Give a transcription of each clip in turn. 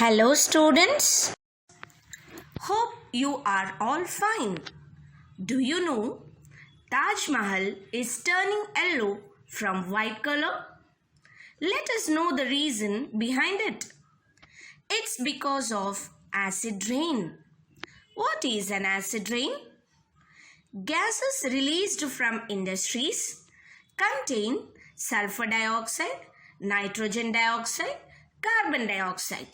Hello students, hope you are all fine. Do you know Taj Mahal is turning yellow from white color? Let us know the reason behind it. It's because of acid rain. What is an acid rain? Gases released from industries contain sulfur dioxide, nitrogen dioxide, carbon dioxide.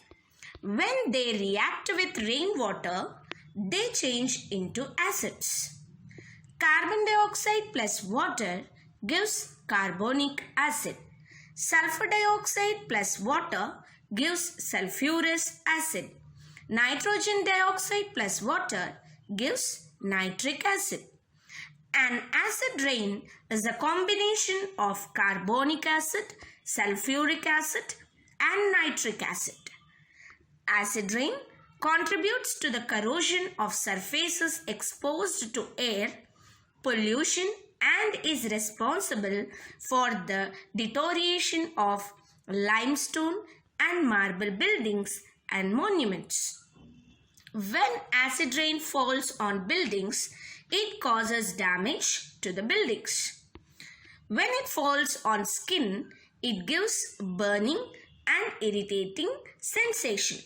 When they react with rainwater, they change into acids. Carbon dioxide plus water gives carbonic acid. Sulfur dioxide plus water gives sulfurous acid. Nitrogen dioxide plus water gives nitric acid. An acid rain is a combination of carbonic acid, sulfuric acid, and nitric acid. Acid rain contributes to the corrosion of surfaces exposed to air, pollution, and is responsible for the deterioration of limestone and marble buildings and monuments. When acid rain falls on buildings, it causes damage to the buildings. When it falls on skin, it gives burning and irritating sensation.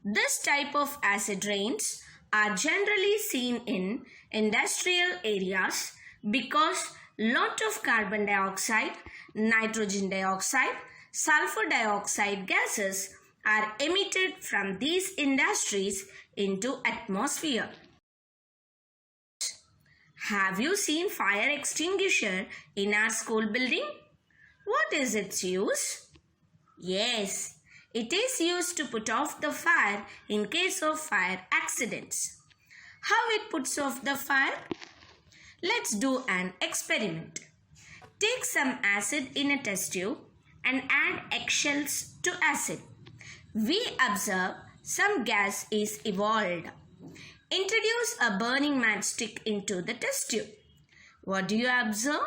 This type of acid rains are generally seen in industrial areas because lot of carbon dioxide, nitrogen dioxide, sulfur dioxide gases are emitted from these industries into atmosphere. Have you seen fire extinguisher in our school building? What is its use? Yes, it is used to put off the fire in case of fire accidents. How it puts off the fire? Let's do an experiment. Take some acid in a test tube and add eggshells to acid. We observe some gas is evolved. Introduce a burning matchstick into the test tube. What do you observe?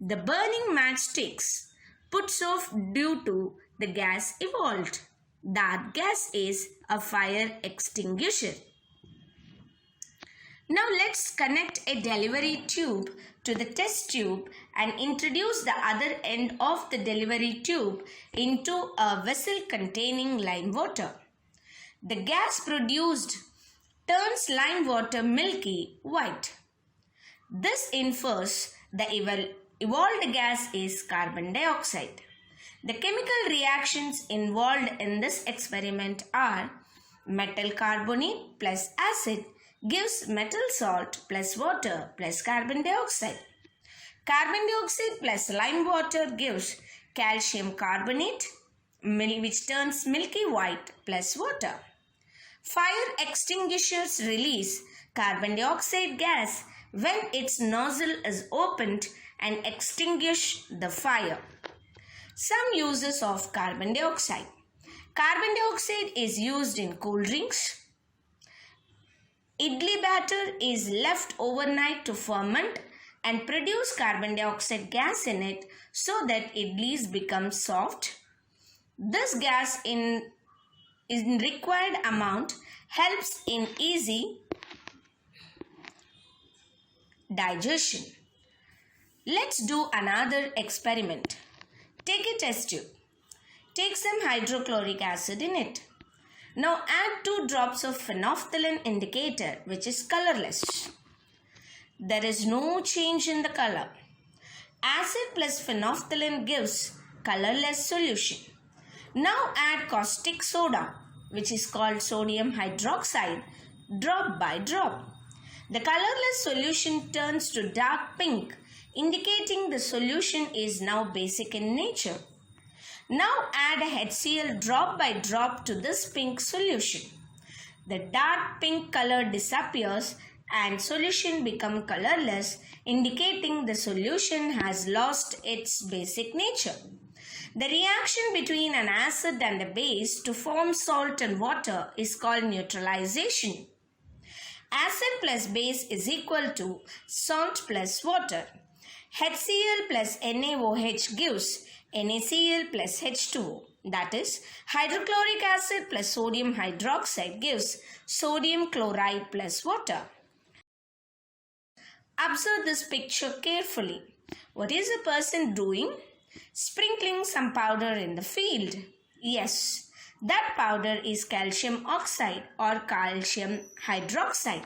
The burning matchsticks puts off due to the gas evolved. That gas is a fire extinguisher. Now let's connect a delivery tube to the test tube and introduce the other end of the delivery tube into a vessel containing lime water. The gas produced turns lime water milky white. This infers the evolved gas is carbon dioxide. The chemical reactions involved in this experiment are metal carbonate plus acid gives metal salt plus water plus carbon dioxide. Carbon dioxide plus lime water gives calcium carbonate which turns milky white plus water. Fire extinguishers release carbon dioxide gas when its nozzle is opened and extinguish the fire. Some uses of carbon dioxide. Carbon dioxide is used in cool drinks. Idli batter is left overnight to ferment and produce carbon dioxide gas in it so that idlis become soft. This gas in required amount helps in easy digestion. Let's do another experiment. Take a test tube. Take some hydrochloric acid in it. Now add 2 drops of phenolphthalein indicator which is colorless. There is no change in the color. Acid plus phenolphthalein gives colorless solution. Now add caustic soda which is called sodium hydroxide drop by drop. The colorless solution turns to dark pink, indicating the solution is now basic in nature. Now add a HCl drop by drop to this pink solution. The dark pink color disappears and solution becomes colorless, indicating the solution has lost its basic nature. The reaction between an acid and a base to form salt and water is called neutralization. Acid plus base is equal to salt plus water. HCl plus NaOH gives NaCl plus H2O. That is, hydrochloric acid plus sodium hydroxide gives sodium chloride plus water. Observe this picture carefully. What is the person doing? Sprinkling some powder in the field. Yes, that powder is calcium oxide or calcium hydroxide.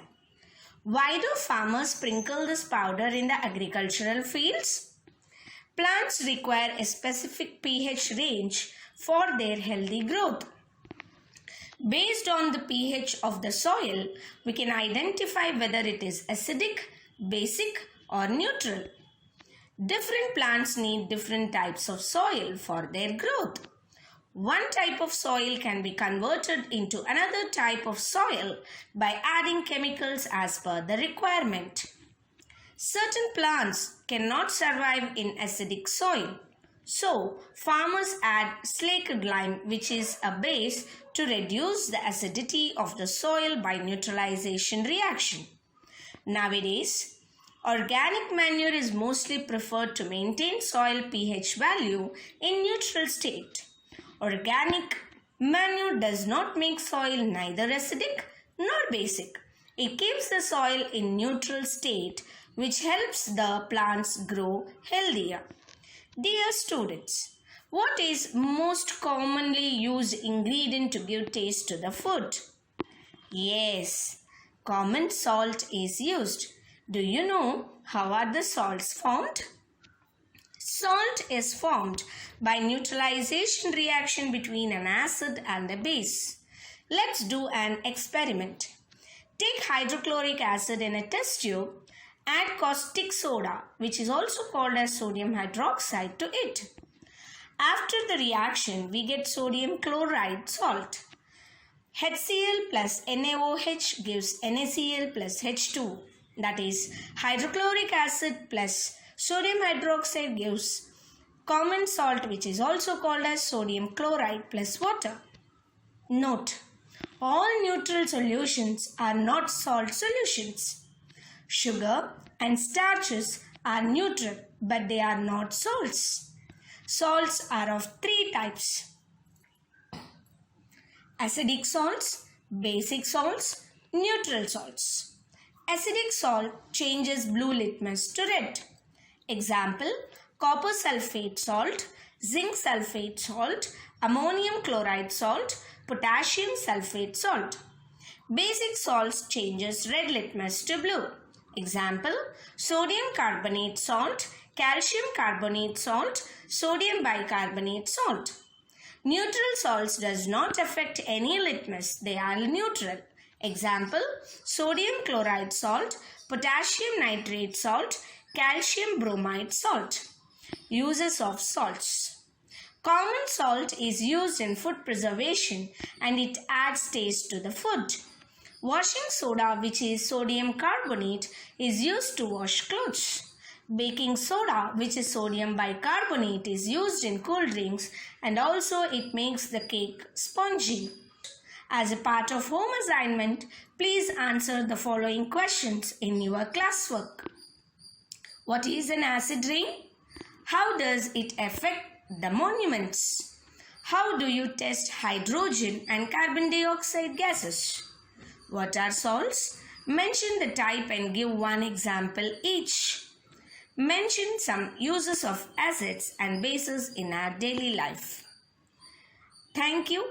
Why do farmers sprinkle this powder in the agricultural fields? Plants require a specific pH range for their healthy growth. Based on the pH of the soil, we can identify whether it is acidic, basic or neutral. Different plants need different types of soil for their growth. One type of soil can be converted into another type of soil by adding chemicals as per the requirement. Certain plants cannot survive in acidic soil. So, farmers add slaked lime, which is a base, to reduce the acidity of the soil by neutralization reaction. Nowadays, organic manure is mostly preferred to maintain soil pH value in neutral state. Organic manure does not make soil neither acidic nor basic. It keeps the soil in neutral state, which helps the plants grow healthier. Dear students, what is most commonly used ingredient to give taste to the food? Yes, common salt is used. Do you know how are the salts formed? Salt is formed by neutralization reaction between an acid and a base. Let's do an experiment. Take hydrochloric acid in a test tube. Add caustic soda, which is also called as sodium hydroxide, to it. After the reaction, we get sodium chloride salt. HCl plus NaOH gives NaCl plus H2. That is, hydrochloric acid plus sodium hydroxide gives common salt, which is also called as sodium chloride plus water. Note, all neutral solutions are not salt solutions. Sugar and starches are neutral, but they are not salts. Salts are of three types: acidic salts, basic salts, neutral salts. Acidic salt changes blue litmus to red. Example, copper sulfate salt, zinc sulfate salt, ammonium chloride salt, potassium sulfate salt. Basic salts changes red litmus to blue. Example, sodium carbonate salt, calcium carbonate salt, sodium bicarbonate salt. Neutral salts does not affect any litmus, they are neutral. Example, sodium chloride salt, potassium nitrate salt, calcium bromide salt. Uses of salts. Common salt is used in food preservation and it adds taste to the food. Washing soda, which is sodium carbonate, is used to wash clothes. Baking soda, which is sodium bicarbonate, is used in cool drinks and also it makes the cake spongy. As a part of home assignment, please answer the following questions in your classwork. What is an acid rain? How does it affect the monuments? How do you test hydrogen and carbon dioxide gases? What are salts? Mention the type and give one example each. Mention some uses of acids and bases in our daily life. Thank you.